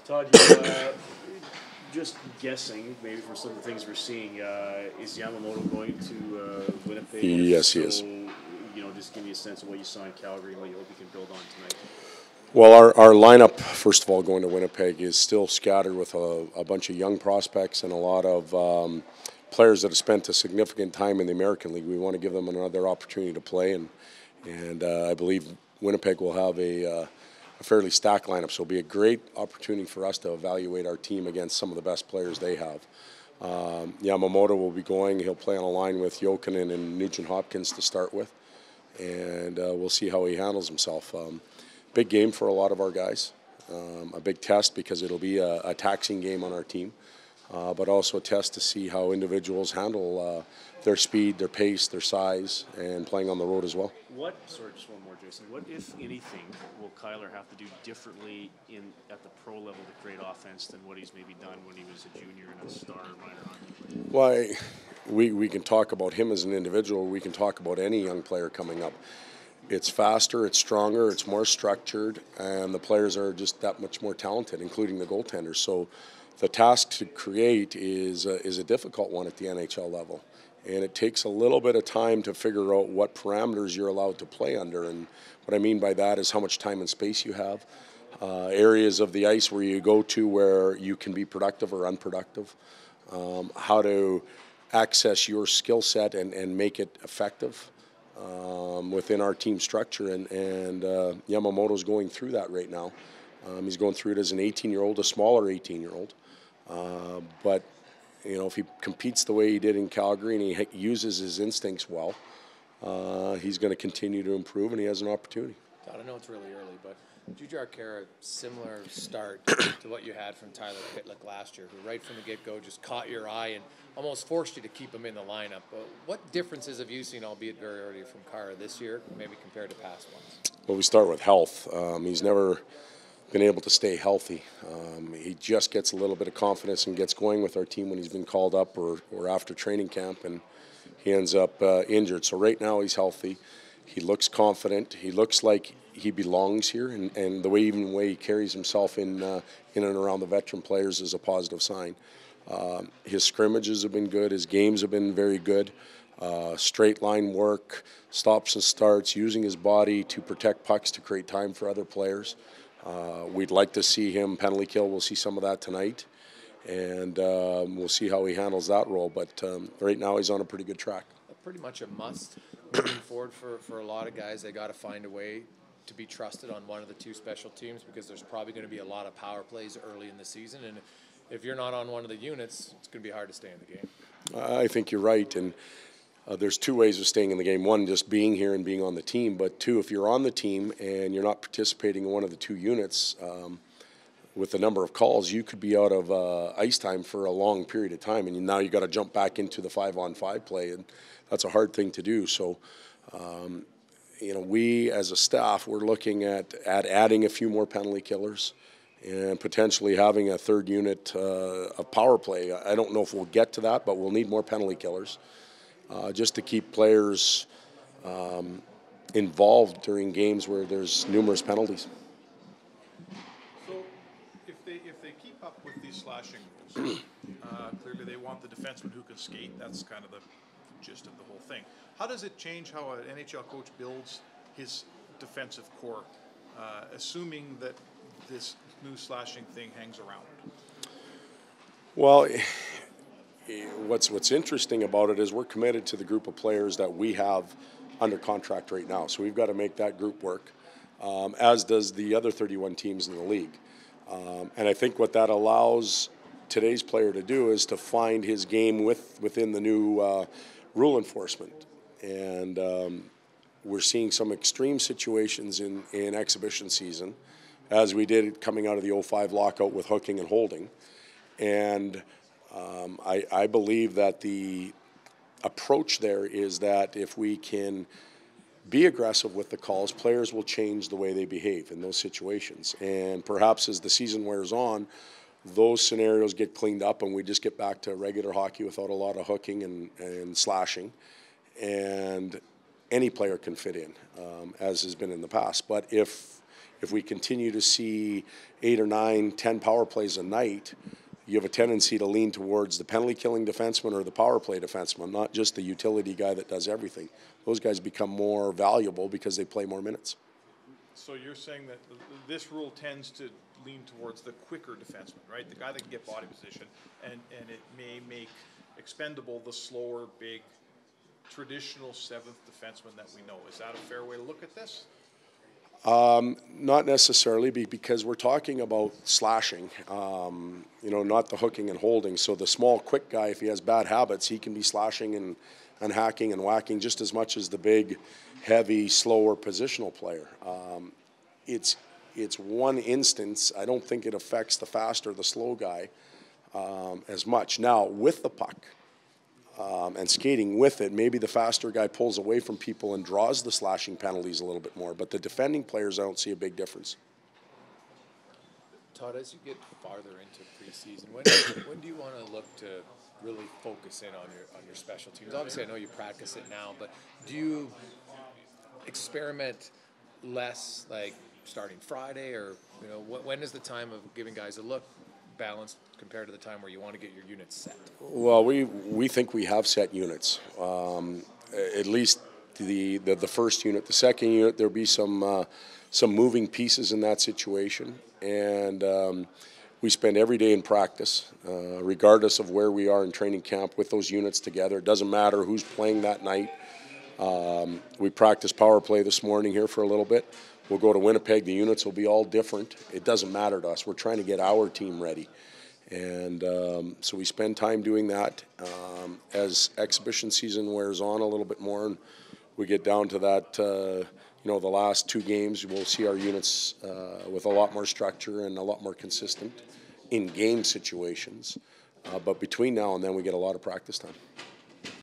Todd, just guessing, maybe from some of the things we're seeing, is Yamamoto going to Winnipeg? Yes, he is. Just give me a sense of what you saw in Calgary and what you hope you can build on tonight. Well, our lineup, first of all, going to Winnipeg is still scattered with a bunch of young prospects and a lot of players that have spent a significant time in the American League. We want to give them another opportunity to play, and I believe Winnipeg will have a fairly stacked lineup, so it'll be a great opportunity for us to evaluate our team against some of the best players they have. Yamamoto will be going. He'll play on a line with Jokinen and Nugent-Hopkins to start with, and we'll see how he handles himself. Big game for a lot of our guys, a big test because it'll be a taxing game on our team, but also a test to see how individuals handle their speed, their pace, their size, and playing on the road as well. Just one more, Jason. What, if anything, will Kyler have to do differently at the pro level to create offense than what he's maybe done when he was a junior and a star minor hockey player? Well, we can talk about him as an individual. We can talk about any young player coming up. It's faster, it's stronger, it's more structured, and the players are just that much more talented, including the goaltenders. So the task to create is a difficult one at the NHL level. And it takes a little bit of time to figure out what parameters you're allowed to play under. And what I mean by that is how much time and space you have, areas of the ice where you go to where you can be productive or unproductive, how to access your skill set and make it effective within our team structure. And Yamamoto's going through that right now. He's going through it as an 18-year-old, a smaller 18-year-old. But if he competes the way he did in Calgary and he uses his instincts well, he's going to continue to improve, and he has an opportunity. Todd, I know it's really early, but Jujhar Khaira, similar start to what you had from Tyler Pitlick last year, who right from the get-go just caught your eye and almost forced you to keep him in the lineup. What differences have you seen, albeit very early, from Khaira this year, maybe compared to past ones? Well, we start with health. He's never been able to stay healthy. He just gets a little bit of confidence and gets going with our team when he's been called up or after training camp, and he ends up injured. So right now he's healthy. He looks confident. He looks like he belongs here, and the way he carries himself in and around the veteran players is a positive sign. His scrimmages have been good. His games have been very good. Straight line work, stops and starts, using his body to protect pucks to create time for other players. We'd like to see him penalty kill. We'll see some of that tonight, and we'll see how he handles that role. But right now he's on a pretty good track. Pretty much a must moving forward for a lot of guys. They got to find a way to be trusted on one of the two special teams, because there's probably going to be a lot of power plays early in the season, and if you're not on one of the units, it's going to be hard to stay in the game. I think you're right, and there's two ways of staying in the game. One, just being here and being on the team, but two, if you're on the team and you're not participating in one of the two units, with the number of calls, you could be out of ice time for a long period of time, and now you got to jump back into the 5-on-5 play, and that's a hard thing to do. So, we as a staff, we're looking at adding a few more penalty killers and potentially having a third unit of power play. I don't know if we'll get to that, but we'll need more penalty killers just to keep players involved during games where there's numerous penalties. So if they keep up with these slashing rules, clearly they want the defenseman who can skate. That's kind of the gist of the whole thing. How does it change how an NHL coach builds his defensive core, assuming that this new slashing thing hangs around? Well, what's interesting about it is we're committed to the group of players that we have under contract right now. So we've got to make that group work, as does the other 31 teams in the league. And I think what that allows today's player to do is to find his game within the new rule enforcement. And we're seeing some extreme situations in exhibition season, as we did coming out of the 05 lockout with hooking and holding. And I believe that the approach there is that if we can be aggressive with the calls, players will change the way they behave in those situations. And perhaps as the season wears on, those scenarios get cleaned up and we just get back to regular hockey without a lot of hooking and slashing. And any player can fit in, as has been in the past. But if if we continue to see 8 or 9, 10 power plays a night, you have a tendency to lean towards the penalty-killing defenseman or the power play defenseman, not just the utility guy that does everything. Those guys become more valuable because they play more minutes. So you're saying that this rule tends to lean towards the quicker defenseman, right? The guy that can get body position, and it may make expendable the slower, big, traditional seventh defenseman that we know. Is that a fair way to look at this? Not necessarily, because we're talking about slashing, not the hooking and holding. So the small, quick guy, if he has bad habits, he can be slashing and hacking and whacking just as much as the big, heavy, slower positional player. It's one instance. I don't think it affects the fast or the slow guy as much. Now, with the puck, and skating with it, maybe the faster guy pulls away from people and draws the slashing penalties a little bit more. But the defending players, I don't see a big difference. Todd, as you get farther into preseason, when do you want to look to really focus in on your special teams? Obviously, I know you practice it now, but do you experiment less, like starting Friday, or when is the time of giving guys a look balanced compared to the time where you want to get your units set? Well, we think we have set units. At least the first unit. The second unit, there'll be some moving pieces in that situation, and we spend every day in practice, regardless of where we are in training camp, with those units together. It doesn't matter who's playing that night. We practiced power play this morning here for a little bit. We'll go to Winnipeg. The units will be all different. It doesn't matter to us. We're trying to get our team ready. And so we spend time doing that. As exhibition season wears on a little bit more and we get down to that, the last 2 games, we'll see our units with a lot more structure and a lot more consistent in game situations. But between now and then, we get a lot of practice time.